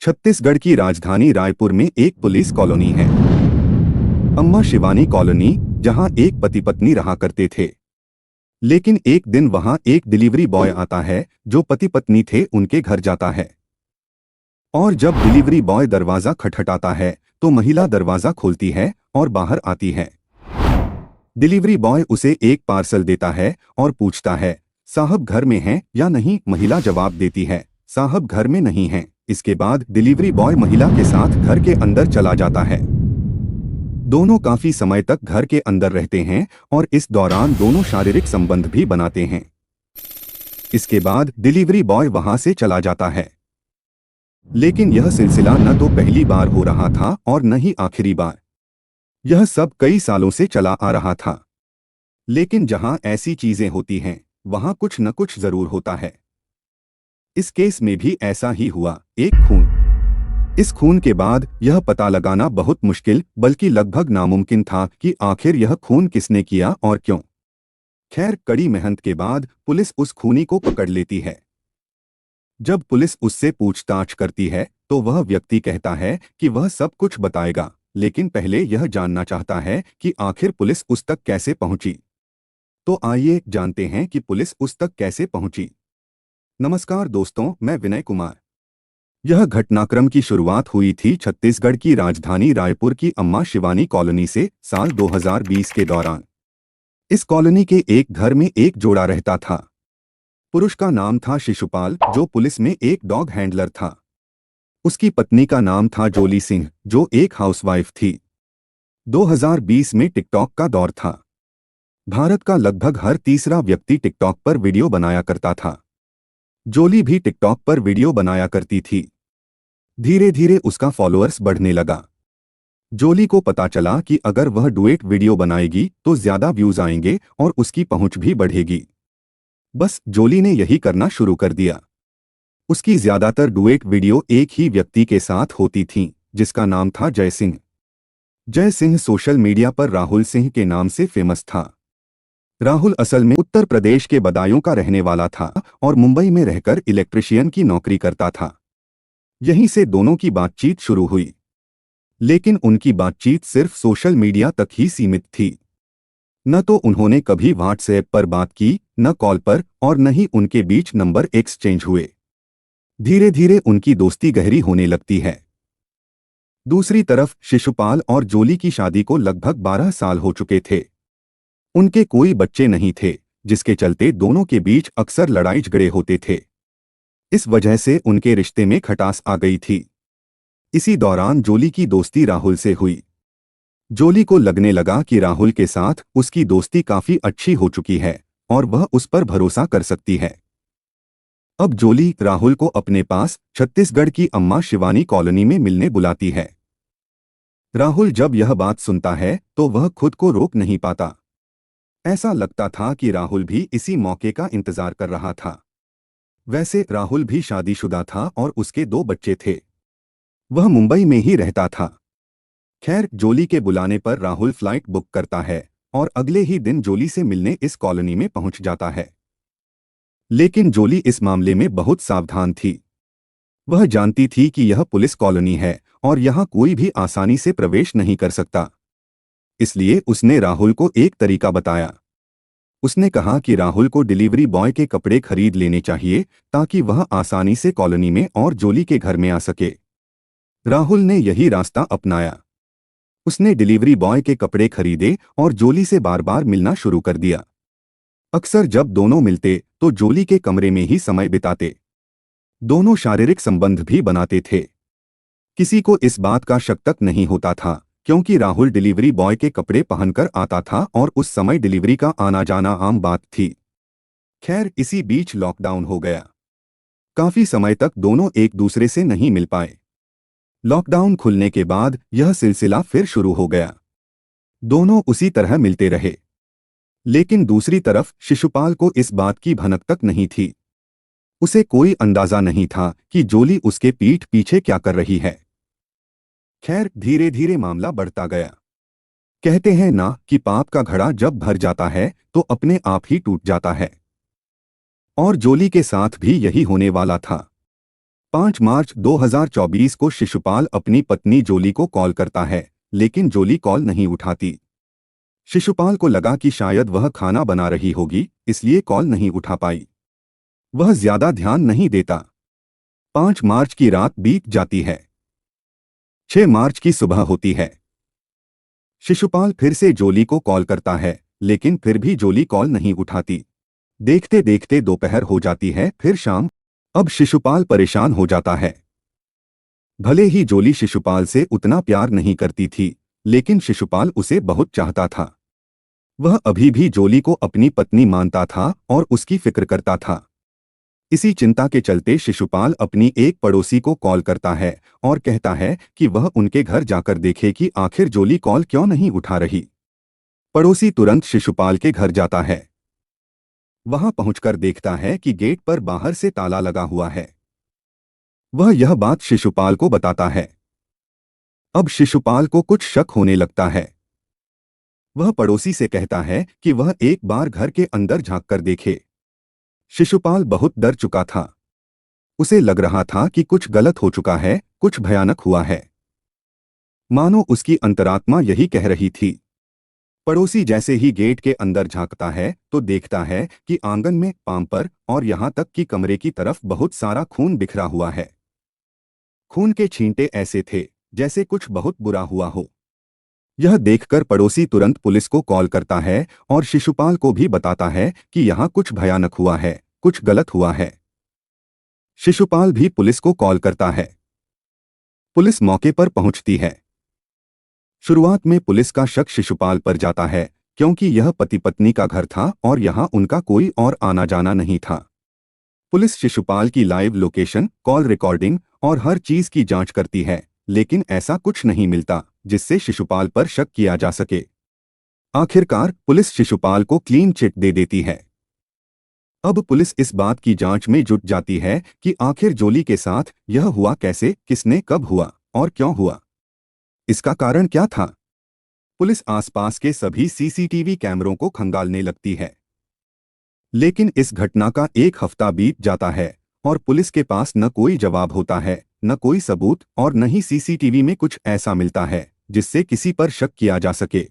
छत्तीसगढ़ की राजधानी रायपुर में एक पुलिस कॉलोनी है, अम्मा शिवानी कॉलोनी, जहां एक पति पत्नी रहा करते थे। लेकिन एक दिन वहां एक डिलीवरी बॉय आता है जो पति पत्नी थे उनके घर जाता है। और जब डिलीवरी बॉय दरवाजा खटखटाता है तो महिला दरवाजा खोलती है और बाहर आती है। डिलीवरी बॉय उसे एक पार्सल देता है और पूछता है, साहब घर में हैं या नहीं? महिला जवाब देती है, साहब घर में नहीं हैं। इसके बाद डिलीवरी बॉय महिला के साथ घर के अंदर चला जाता है। दोनों काफी समय तक घर के अंदर रहते हैं और इस दौरान दोनों शारीरिक संबंध भी बनाते हैं। इसके बाद डिलीवरी बॉय वहां से चला जाता है। लेकिन यह सिलसिला न तो पहली बार हो रहा था और न ही आखिरी बार। यह सब कई सालों से चला आ रहा था। लेकिन जहां ऐसी चीजें होती हैं वहां कुछ न कुछ जरूर होता है। इस केस में भी ऐसा ही हुआ, एक खून। इस खून के बाद यह पता लगाना बहुत मुश्किल बल्कि लगभग नामुमकिन था कि आखिर यह खून किसने किया और क्यों। खैर, कड़ी मेहनत के बाद पुलिस उस खूनी को पकड़ लेती है। जब पुलिस उससे पूछताछ करती है तो वह व्यक्ति कहता है कि वह सब कुछ बताएगा, लेकिन पहले यह जानना चाहता है कि आखिर पुलिस उस तक कैसे पहुंची। तो आइए जानते हैं कि पुलिस उस तक कैसे पहुंची। नमस्कार दोस्तों, मैं विनय कुमार। यह घटनाक्रम की शुरुआत हुई थी छत्तीसगढ़ की राजधानी रायपुर की अम्मा शिवानी कॉलोनी से साल 2020 के दौरान। इस कॉलोनी के एक घर में एक जोड़ा रहता था। पुरुष का नाम था शिशुपाल, जो पुलिस में एक डॉग हैंडलर था। उसकी पत्नी का नाम था जोली सिंह, जो एक हाउसवाइफ थी। 2020 में टिकटॉक का दौर था। भारत का लगभग हर तीसरा व्यक्ति टिकटॉक पर वीडियो बनाया करता था। जोली भी टिकटॉक पर वीडियो बनाया करती थी। धीरे धीरे उसका फॉलोअर्स बढ़ने लगा। जोली को पता चला कि अगर वह डुएट वीडियो बनाएगी तो ज्यादा व्यूज आएंगे और उसकी पहुंच भी बढ़ेगी। बस जोली ने यही करना शुरू कर दिया। उसकी ज्यादातर डुएट वीडियो एक ही व्यक्ति के साथ होती थीं, जिसका नाम था जय सिंह। जय सिंह सोशल मीडिया पर राहुल सिंह के नाम से फेमस था। राहुल असल में उत्तर प्रदेश के बदायूं का रहने वाला था और मुंबई में रहकर इलेक्ट्रिशियन की नौकरी करता था। यहीं से दोनों की बातचीत शुरू हुई। लेकिन उनकी बातचीत सिर्फ सोशल मीडिया तक ही सीमित थी। न तो उन्होंने कभी व्हाट्सएप पर बात की, न कॉल पर, और न ही उनके बीच नंबर एक्सचेंज हुए। धीरे धीरे उनकी दोस्ती गहरी होने लगती है। दूसरी तरफ शिशुपाल और जोली की शादी को लगभग 12 साल हो चुके थे। उनके कोई बच्चे नहीं थे, जिसके चलते दोनों के बीच अक्सर लड़ाई झगड़े होते थे। इस वजह से उनके रिश्ते में खटास आ गई थी। इसी दौरान जोली की दोस्ती राहुल से हुई। जोली को लगने लगा कि राहुल के साथ उसकी दोस्ती काफी अच्छी हो चुकी है और वह उस पर भरोसा कर सकती है। अब जोली राहुल को अपने पास छत्तीसगढ़ की अम्मा शिवानी कॉलोनी में मिलने बुलाती है। राहुल जब यह बात सुनता है तो वह खुद को रोक नहीं पाता। ऐसा लगता था कि राहुल भी इसी मौके का इंतजार कर रहा था। वैसे राहुल भी शादीशुदा था और उसके 2 बच्चे थे। वह मुंबई में ही रहता था। खैर, जोली के बुलाने पर राहुल फ्लाइट बुक करता है और अगले ही दिन जोली से मिलने इस कॉलोनी में पहुंच जाता है। लेकिन जोली इस मामले में बहुत सावधान थी। वह जानती थी कि यह पुलिस कॉलोनी है और यहां कोई भी आसानी से प्रवेश नहीं कर सकता। इसलिए उसने राहुल को एक तरीका बताया। उसने कहा कि राहुल को डिलीवरी बॉय के कपड़े खरीद लेने चाहिए ताकि वह आसानी से कॉलोनी में और जोली के घर में आ सके। राहुल ने यही रास्ता अपनाया। उसने डिलीवरी बॉय के कपड़े खरीदे और जोली से बार बार मिलना शुरू कर दिया। अक्सर जब दोनों मिलते तो जोली के कमरे में ही समय बिताते। दोनों शारीरिक संबंध भी बनाते थे। किसी को इस बात का शक तक नहीं होता था, क्योंकि राहुल डिलीवरी बॉय के कपड़े पहनकर आता था और उस समय डिलीवरी का आना जाना आम बात थी। खैर, इसी बीच लॉकडाउन हो गया। काफी समय तक दोनों एक दूसरे से नहीं मिल पाए। लॉकडाउन खुलने के बाद यह सिलसिला फिर शुरू हो गया। दोनों उसी तरह मिलते रहे। लेकिन दूसरी तरफ शिशुपाल को इस बात की भनक तक नहीं थी। उसे कोई अंदाजा नहीं था कि जोली उसके पीठ पीछे क्या कर रही है। खैर, धीरे धीरे मामला बढ़ता गया। कहते हैं ना कि पाप का घड़ा जब भर जाता है तो अपने आप ही टूट जाता है। और जोली के साथ भी यही होने वाला था। 5 मार्च 2024 को शिशुपाल अपनी पत्नी जोली को कॉल करता है, लेकिन जोली कॉल नहीं उठाती। शिशुपाल को लगा कि शायद वह खाना बना रही होगी, इसलिए कॉल नहीं उठा पाई। वह ज्यादा ध्यान नहीं देता। 5 मार्च की रात बीत जाती है। 6 मार्च की सुबह होती है। शिशुपाल फिर से जोली को कॉल करता है, लेकिन फिर भी जोली कॉल नहीं उठाती। देखते देखते दोपहर हो जाती है, फिर शाम। अब शिशुपाल परेशान हो जाता है। भले ही जोली शिशुपाल से उतना प्यार नहीं करती थी, लेकिन शिशुपाल उसे बहुत चाहता था। वह अभी भी जोली को अपनी पत्नी मानता था और उसकी फिक्र करता था। इसी चिंता के चलते शिशुपाल अपनी एक पड़ोसी को कॉल करता है और कहता है कि वह उनके घर जाकर देखे कि आखिर जोली कॉल क्यों नहीं उठा रही। पड़ोसी तुरंत शिशुपाल के घर जाता है। वहां पहुंचकर देखता है कि गेट पर बाहर से ताला लगा हुआ है। वह यह बात शिशुपाल को बताता है। अब शिशुपाल को कुछ शक होने लगता है। वह पड़ोसी से कहता है कि वह एक बार घर के अंदर झांककर देखे। शिशुपाल बहुत डर चुका था। उसे लग रहा था कि कुछ गलत हो चुका है, कुछ भयानक हुआ है। मानो उसकी अंतरात्मा यही कह रही थी। पड़ोसी जैसे ही गेट के अंदर झांकता है तो देखता है कि आंगन में, पाम पर और यहां तक कि कमरे की तरफ बहुत सारा खून बिखरा हुआ है। खून के छींटे ऐसे थे जैसे कुछ बहुत बुरा हुआ हो। यह देखकर पड़ोसी तुरंत पुलिस को कॉल करता है और शिशुपाल को भी बताता है कि यहाँ कुछ भयानक हुआ है, कुछ गलत हुआ है। शिशुपाल भी पुलिस को कॉल करता है। पुलिस मौके पर पहुंचती है। शुरुआत में पुलिस का शक शिशुपाल पर जाता है, क्योंकि यह पति पत्नी का घर था और यहाँ उनका कोई और आना जाना नहीं था। पुलिस शिशुपाल की लाइव लोकेशन, कॉल रिकॉर्डिंग और हर चीज की जांच करती है, लेकिन ऐसा कुछ नहीं मिलता जिससे शिशुपाल पर शक किया जा सके। आखिरकार पुलिस शिशुपाल को क्लीन चिट दे देती है। अब पुलिस इस बात की जांच में जुट जाती है कि आखिर जोली के साथ यह हुआ कैसे, किसने कब हुआ और क्यों हुआ। इसका कारण क्या था। पुलिस आसपास के सभी सीसीटीवी कैमरों को खंगालने लगती है। लेकिन इस घटना का एक हफ्ता बीत जाता है और पुलिस के पास न कोई जवाब होता है, न कोई सबूत और न ही सीसीटीवी में कुछ ऐसा मिलता है जिससे किसी पर शक किया जा सके।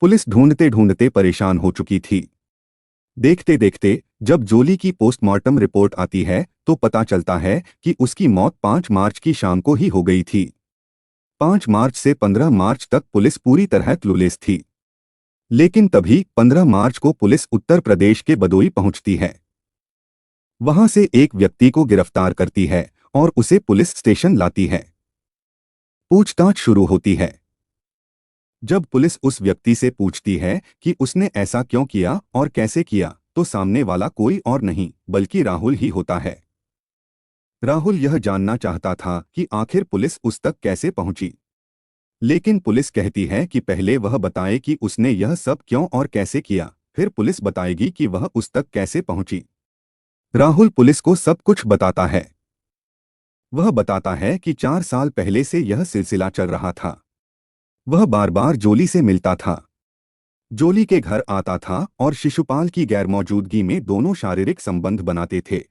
पुलिस ढूंढते ढूंढते परेशान हो चुकी थी। देखते देखते जब जोली की पोस्टमार्टम रिपोर्ट आती है तो पता चलता है कि उसकी मौत 5 मार्च की शाम को ही हो गई थी। 5 मार्च से 15 मार्च तक पुलिस पूरी तरह क्लूलेस थी। लेकिन तभी 15 मार्च को पुलिस उत्तर प्रदेश के बदोई पहुंचती है। वहां से एक व्यक्ति को गिरफ्तार करती है और उसे पुलिस स्टेशन लाती है। पूछताछ शुरू होती है। जब पुलिस उस व्यक्ति से पूछती है कि उसने ऐसा क्यों किया और कैसे किया, तो सामने वाला कोई और नहीं बल्कि राहुल ही होता है। राहुल यह जानना चाहता था कि आखिर पुलिस उस तक कैसे पहुंची। लेकिन पुलिस कहती है कि पहले वह बताए कि उसने यह सब क्यों और कैसे किया, फिर पुलिस बताएगी कि वह उस तक कैसे पहुंची। राहुल पुलिस को सब कुछ बताता है। वह बताता है कि 4 साल पहले से यह सिलसिला चल रहा था। वह बार बार जोली से मिलता था, जोली के घर आता था और शिशुपाल की गैरमौजूदगी में दोनों शारीरिक संबंध बनाते थे।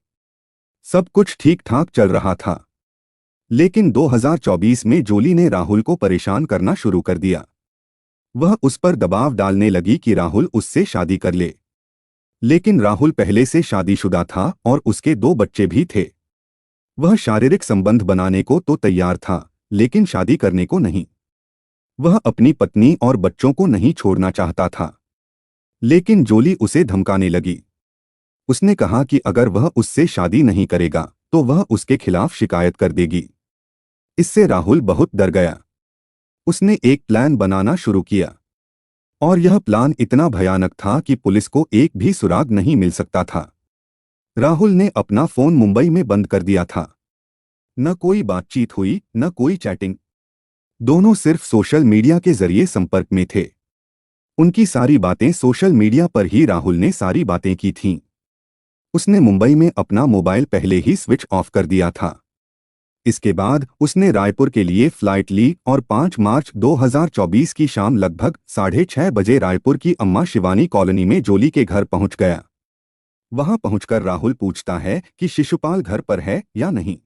सब कुछ ठीक ठाक चल रहा था। लेकिन 2024 में जोली ने राहुल को परेशान करना शुरू कर दिया। वह उस पर दबाव डालने लगी कि राहुल उससे शादी कर ले। लेकिन राहुल पहले से शादीशुदा था और उसके 2 बच्चे भी थे। वह शारीरिक संबंध बनाने को तो तैयार था, लेकिन शादी करने को नहीं। वह अपनी पत्नी और बच्चों को नहीं छोड़ना चाहता था। लेकिन जोली उसे धमकाने लगी। उसने कहा कि अगर वह उससे शादी नहीं करेगा तो वह उसके खिलाफ शिकायत कर देगी। इससे राहुल बहुत डर गया। उसने एक प्लान बनाना शुरू किया और यह प्लान इतना भयानक था कि पुलिस को एक भी सुराग नहीं मिल सकता था। राहुल ने अपना फोन मुंबई में बंद कर दिया था। न कोई बातचीत हुई, न कोई चैटिंग। दोनों सिर्फ सोशल मीडिया के जरिए संपर्क में थे। उनकी सारी बातें सोशल मीडिया पर ही राहुल ने सारी बातें की थीं। उसने मुंबई में अपना मोबाइल पहले ही स्विच ऑफ कर दिया था। इसके बाद उसने रायपुर के लिए फ्लाइट ली और 5 मार्च 2024 की शाम लगभग 6:30 बजे रायपुर की अम्मा शिवानी कॉलोनी में जोली के घर पहुंच गया। वहां पहुंचकर राहुल पूछता है कि शिशुपाल घर पर है या नहीं।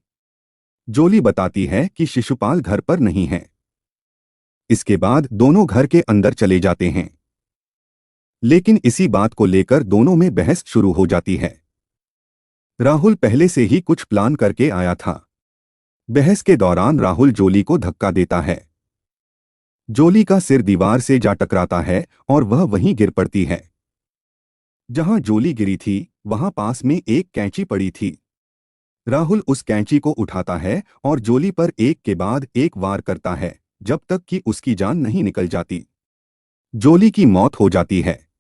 जोली बताती है कि शिशुपाल घर पर नहीं है। इसके बाद दोनों घर के अंदर चले जाते हैं, लेकिन इसी बात को लेकर दोनों में बहस शुरू हो जाती है। राहुल पहले से ही कुछ प्लान करके आया था। बहस के दौरान राहुल जोली को धक्का देता है। जोली का सिर दीवार से जा टकराता है और वह वहीं गिर पड़ती है। जहां जोली गिरी थी वहां पास में एक कैंची पड़ी थी। राहुल उस कैंची को उठाता है और जोली पर एक के बाद एक वार करता है, जब तक कि उसकी जान नहीं निकल जाती। जोली की मौत हो जाती है।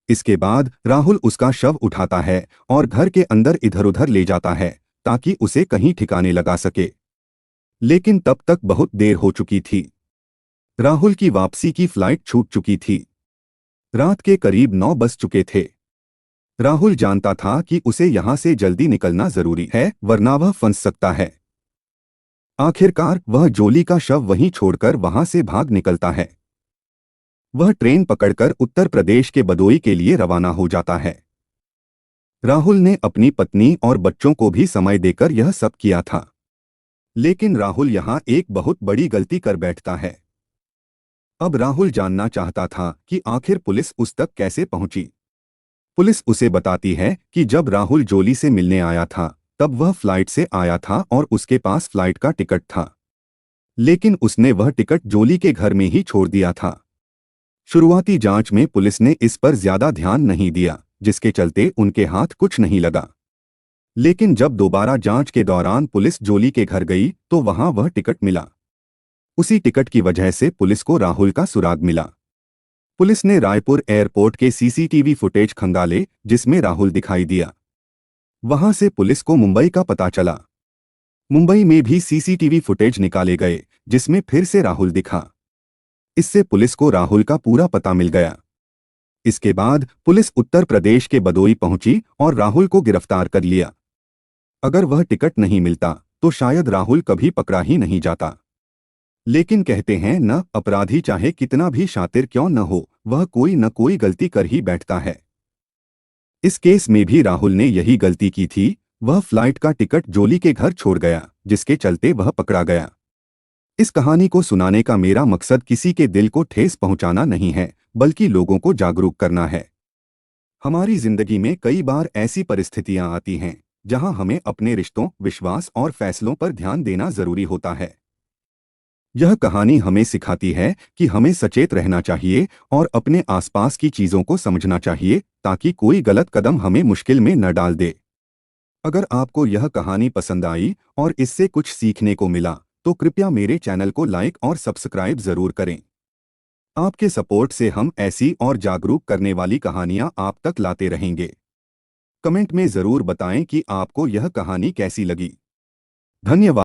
इसके बाद राहुल उसका शव उठाता है और घर के अंदर इधर-उधर ले जाता है ताकि उसे कहीं ठिकाने लगा सके। लेकिन तब तक बहुत देर हो चुकी थी। राहुल की वापसी की फ्लाइट छूट चुकी थी। रात के करीब 9 बज चुके थे। राहुल जानता था कि उसे यहां से जल्दी निकलना जरूरी है, वरना वह फंस सकता है। आखिरकार वह जोली का शव वहीं छोड़कर वहां से भाग निकलता है। वह ट्रेन पकड़कर उत्तर प्रदेश के बदोई के लिए रवाना हो जाता है। राहुल ने अपनी पत्नी और बच्चों को भी समय देकर यह सब किया था। लेकिन राहुल यहां एक बहुत बड़ी गलती कर बैठता है। अब राहुल जानना चाहता था कि आखिर पुलिस उस तक कैसे पहुंची। पुलिस उसे बताती है कि जब राहुल जोली से मिलने आया था तब वह फ्लाइट से आया था और उसके पास फ्लाइट का टिकट था। लेकिन उसने वह टिकट जोली के घर में ही छोड़ दिया था। शुरुआती जांच में पुलिस ने इस पर ज्यादा ध्यान नहीं दिया, जिसके चलते उनके हाथ कुछ नहीं लगा। लेकिन जब दोबारा जांच के दौरान पुलिस जोली के घर गई तो वहां वह टिकट मिला। उसी टिकट की वजह से पुलिस को राहुल का सुराग मिला। पुलिस ने रायपुर एयरपोर्ट के सीसीटीवी फुटेज खंगाले, जिसमें राहुल दिखाई दिया। वहां से पुलिस को मुंबई का पता चला। मुंबई में भी सीसीटीवी फुटेज निकाले गए, जिसमें फिर से राहुल दिखा। इससे पुलिस को राहुल का पूरा पता मिल गया। इसके बाद पुलिस उत्तर प्रदेश के बदोई पहुंची और राहुल को गिरफ्तार कर लिया। अगर वह टिकट नहीं मिलता तो शायद राहुल कभी पकड़ा ही नहीं जाता। लेकिन कहते हैं न, अपराधी चाहे कितना भी शातिर क्यों न हो, वह कोई न कोई गलती कर ही बैठता है। इस केस में भी राहुल ने यही गलती की थी। वह फ्लाइट का टिकट जोली के घर छोड़ गया, जिसके चलते वह पकड़ा गया। इस कहानी को सुनाने का मेरा मकसद किसी के दिल को ठेस पहुंचाना नहीं है, बल्कि लोगों को जागरूक करना है। हमारी जिंदगी में कई बार ऐसी परिस्थितियां आती हैं जहां हमें अपने रिश्तों, विश्वास और फैसलों पर ध्यान देना जरूरी होता है। यह कहानी हमें सिखाती है कि हमें सचेत रहना चाहिए और अपने आसपास की चीजों को समझना चाहिए ताकि कोई गलत कदम हमें मुश्किल में न डाल दे। अगर आपको यह कहानी पसंद आई और इससे कुछ सीखने को मिला तो कृपया मेरे चैनल को लाइक और सब्सक्राइब जरूर करें। आपके सपोर्ट से हम ऐसी और जागरूक करने वाली कहानियां आप तक लाते रहेंगे। कमेंट में जरूर बताएं कि आपको यह कहानी कैसी लगी। धन्यवाद।